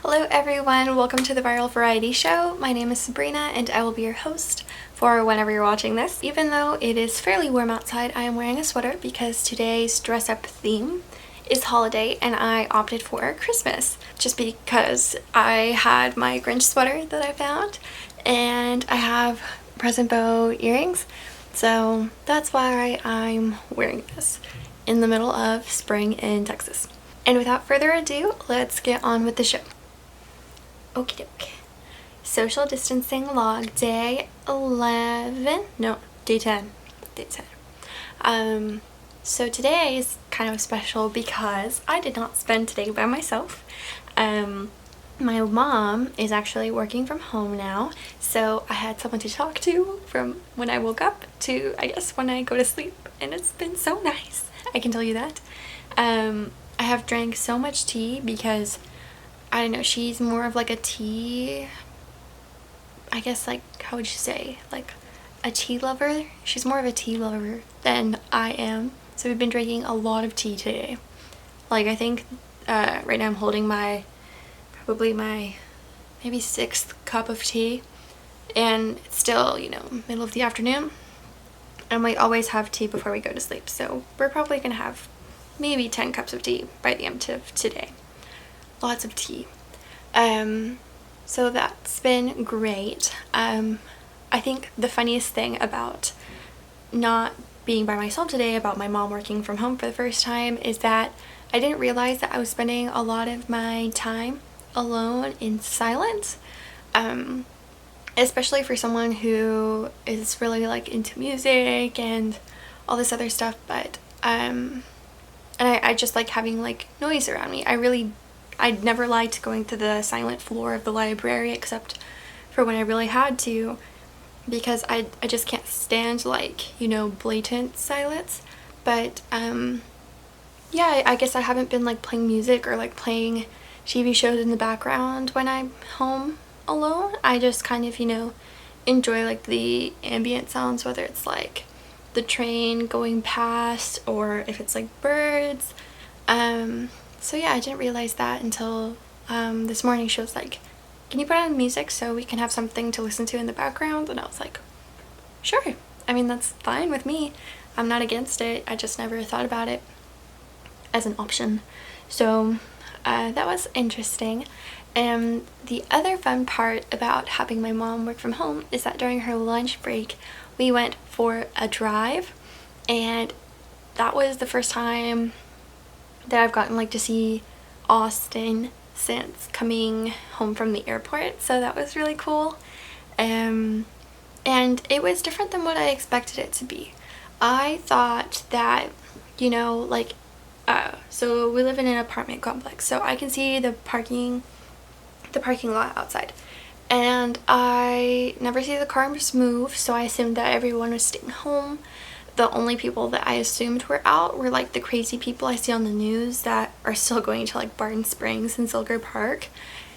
Hello everyone, welcome to the Viral Variety Show. My name is Sabrina and I will be your host for whenever you're watching this. Even though it is fairly warm outside, I am wearing a sweater because today's dress up theme is holiday and I opted for Christmas just because I had my Grinch sweater that I found and I have present bow earrings, so that's why I'm wearing this in the middle of spring in Texas. And without further ado, let's get on with the show. Okie doke. Social distancing log day 11. No, day 10. Day 10. So today is kind of special because I did not spend today by myself. My mom is actually working from home now, so I had someone to talk to from when I woke up to, I guess, when I go to sleep, and it's been so nice. I can tell you that. I have drank so much tea because I don't know, she's more of like a tea, I guess, like, how would you say, like a tea lover? She's more of a tea lover than I am. So we've been drinking a lot of tea today. Like, I think right now I'm holding probably my maybe 6th cup of tea. And it's still, middle of the afternoon. And we always have tea before we go to sleep. So we're probably going to have maybe 10 cups of tea by the end of today. Lots of tea. So that's been great. I think the funniest thing about not being by myself today, about my mom working from home for the first time, is that I didn't realize that I was spending a lot of my time alone in silence. Especially for someone who is really like into music and all this other stuff, but and I just like having like noise around me. I'd never liked going to the silent floor of the library except for when I really had to, because I just can't stand like, blatant silence. But yeah, I guess I haven't been like playing music or like playing TV shows in the background when I'm home alone. I just kind of, enjoy like the ambient sounds, whether it's like the train going past or if it's like birds. So yeah, I didn't realize that until this morning. She was like, can you put on music so we can have something to listen to in the background? And I was like, sure. I mean, that's fine with me. I'm not against it. I just never thought about it as an option. So that was interesting. And the other fun part about having my mom work from home is that during her lunch break, we went for a drive, and that was the first time that I've gotten like to see Austin since coming home from the airport, so that was really cool. And it was different than what I expected it to be. I thought that, so we live in an apartment complex, so I can see the parking lot outside, and I never see the cars move, so I assumed that everyone was staying home. The only people that I assumed were out were like the crazy people I see on the news that are still going to like Barton Springs and Silver Park.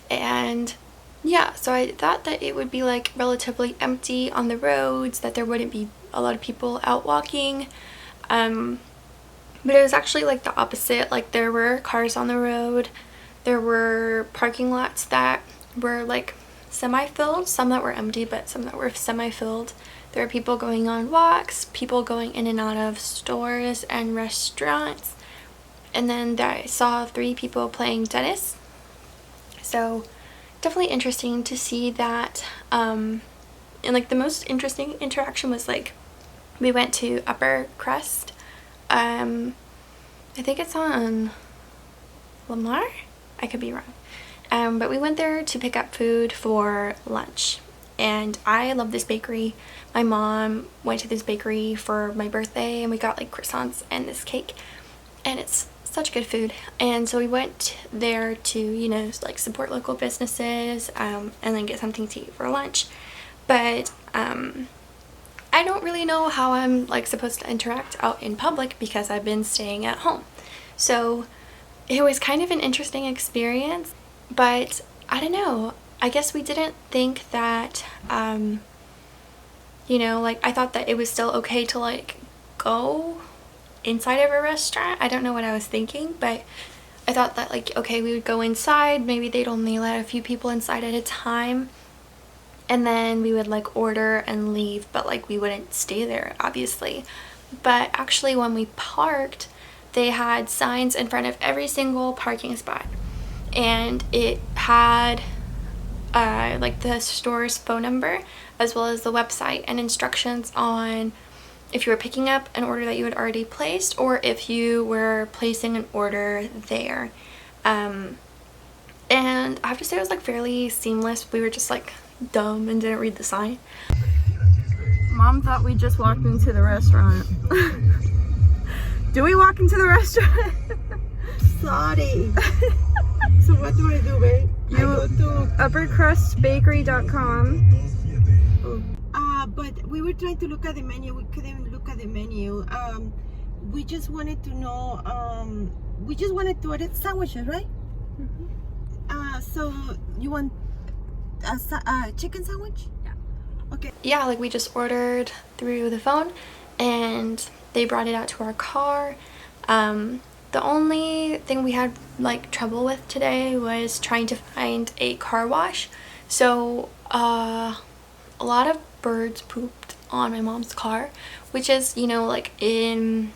And yeah, so I thought that it would be like relatively empty on the roads, that there wouldn't be a lot of people out walking. But it was actually like the opposite. Like, there were cars on the road. There were parking lots that were like semi-filled, some that were empty, but some that were semi-filled. There were people going on walks, people going in and out of stores and restaurants. And then I saw 3 people playing tennis. So definitely interesting to see that. And like the most interesting interaction was like, we went to Upper Crust. I think it's on Lamar? I could be wrong. But we went there to pick up food for lunch. And I love this bakery. My mom went to this bakery for my birthday, and we got like croissants and this cake, and it's such good food. And so we went there to, like support local businesses, and then get something to eat for lunch. But I don't really know how I'm like supposed to interact out in public because I've been staying at home. So it was kind of an interesting experience, but I don't know. I guess we didn't think that, like, I thought that it was still okay to like go inside of a restaurant. I don't know what I was thinking, but I thought that like, okay, we would go inside, maybe they'd only let a few people inside at a time, and then we would like order and leave, but like we wouldn't stay there obviously. But actually when we parked, they had signs in front of every single parking spot, and it had like the store's phone number as well as the website and instructions on if you were picking up an order that you had already placed or if you were placing an order there. And I have to say it was like fairly seamless. We were just like dumb and didn't read the sign. Mom thought we just walked into the restaurant. Do we walk into the restaurant? Sorry. So what do I do, babe? You go to uppercrustbakery.com. But we were trying to look at the menu. We couldn't look at the menu. We just wanted to know. We just wanted to order sandwiches, right? Mm-hmm. So you want a chicken sandwich? Yeah. Okay. Yeah, like we just ordered through the phone, and they brought it out to our car. The only thing we had like trouble with today was trying to find a car wash. So a lot of birds pooped on my mom's car, which is, you know, like in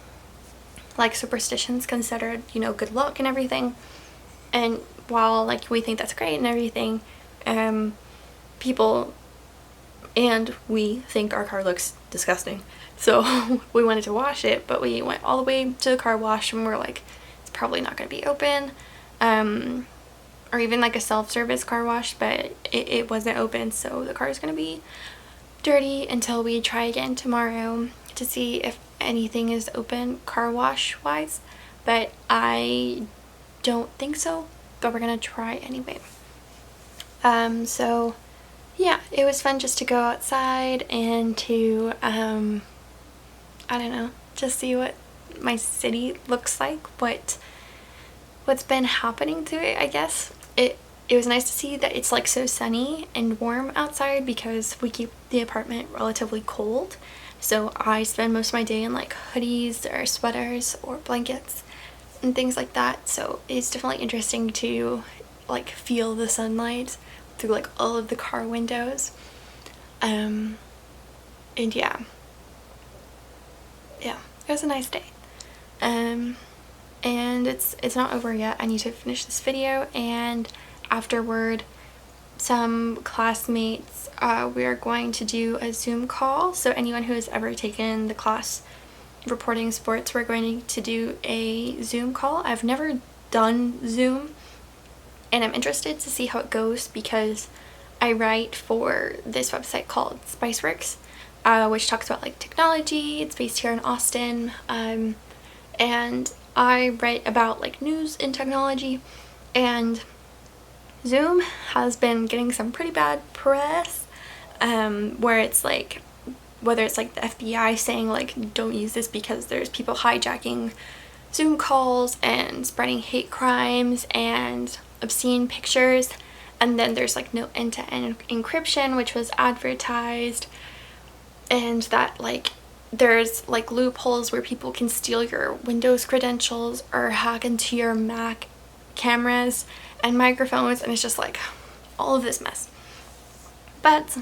like superstitions considered, you know, good luck and everything. And while like we think that's great and everything, people and we think our car looks disgusting. So we wanted to wash it, but we went all the way to the car wash and we're like, it's probably not going to be open. Or even like a self-service car wash, but it wasn't open, so the car is going to be dirty until we try again tomorrow to see if anything is open car wash wise. But I don't think so, but we're going to try anyway. So yeah, it was fun just to go outside and to I don't know, just see what my city looks like, what's been happening to it, I guess. It was nice to see that it's like so sunny and warm outside because we keep the apartment relatively cold. So I spend most of my day in like hoodies or sweaters or blankets and things like that. So it's definitely interesting to like feel the sunlight through like all of the car windows. And yeah, it was a nice day. And it's not over yet. I need to finish this video, and afterward some classmates, we are going to do a Zoom call. So anyone who has ever taken the class reporting sports, we're going to do a Zoom call. I've never done Zoom, and I'm interested to see how it goes because I write for this website called Spiceworks, which talks about like technology. It's based here in Austin, and I write about like news and technology, and Zoom has been getting some pretty bad press, where it's like, whether it's like the FBI saying like don't use this because there's people hijacking Zoom calls and spreading hate crimes and obscene pictures, and then there's like no end-to-end encryption, which was advertised, and that like there's like loopholes where people can steal your Windows credentials or hack into your Mac cameras and microphones, and it's just like all of this mess. But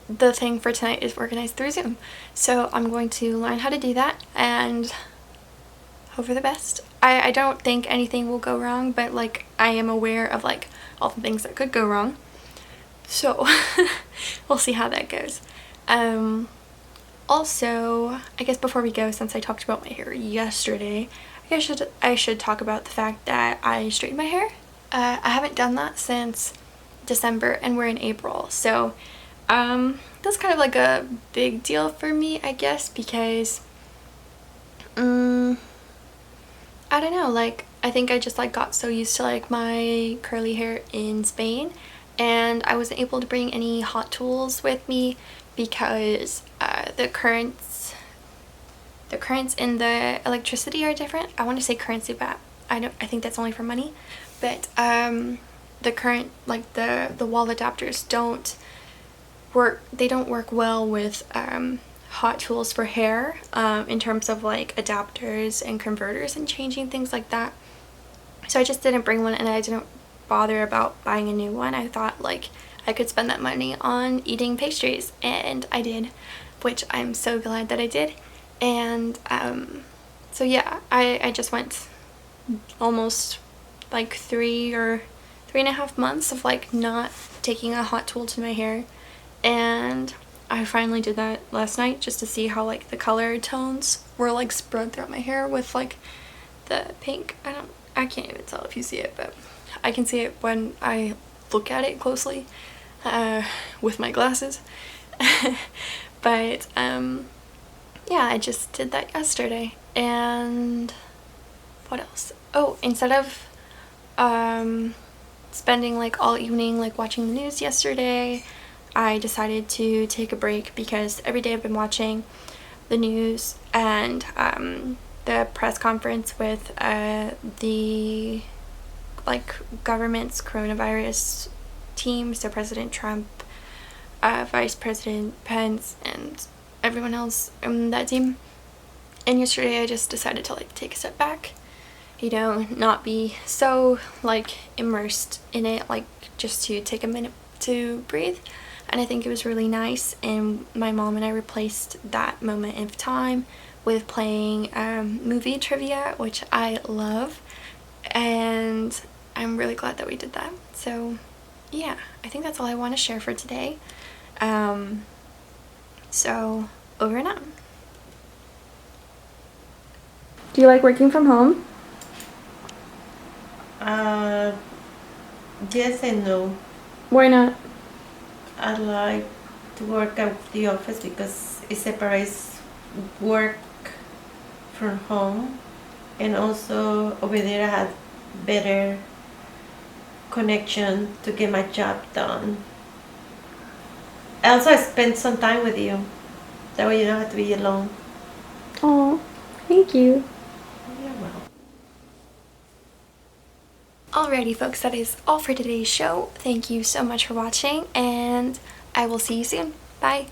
the thing for tonight is organized through Zoom, so I'm going to learn how to do that and hope for the best. I don't think anything will go wrong, but like I am aware of like all the things that could go wrong, so we'll see how that goes. Also, I guess before we go, since I talked about my hair yesterday, I should talk about the fact that I straightened my hair. I haven't done that since December, and we're in April, so that's kind of like a big deal for me, I guess, because I don't know, like I think I just like got so used to like my curly hair in Spain, and I wasn't able to bring any hot tools with me because the currents in the electricity are different. I want to say currency, but I think that's only for money. But the current, like the wall adapters don't work. They don't work well with hot tools for hair, in terms of like adapters and converters and changing things like that. So I just didn't bring one, and I didn't bother about buying a new one. I thought like I could spend that money on eating pastries, and I did, which I'm so glad that I did. And so yeah, I just went almost like 3.5 months of like not taking a hot tool to my hair, and I finally did that last night just to see how like the color tones were like spread throughout my hair with like the pink. I can't even tell if you see it, but I can see it when I look at it closely with my glasses. But yeah, I just did that yesterday. And what else? Oh, instead of spending like all evening like watching the news yesterday, I decided to take a break because every day I've been watching the news and the press conference with the like government's coronavirus team, so President Trump, Vice President Pence, and everyone else on that team. And yesterday I just decided to like take a step back, you know, not be so like immersed in it, like just to take a minute to breathe. And I think it was really nice, and my mom and I replaced that moment of time with playing movie trivia, which I love, and I'm really glad that we did that. So yeah, I think that's all I want to share for today. So over and out. Do you like working from home? Yes and no. Why not? I like to work at the office because it separates work from home, and also over there I have better connection to get my job done. Also, I spend some time with you. That way you don't have to be alone. Oh, thank you. You're welcome. Alrighty folks, that is all for today's show. Thank you so much for watching, and I will see you soon. Bye.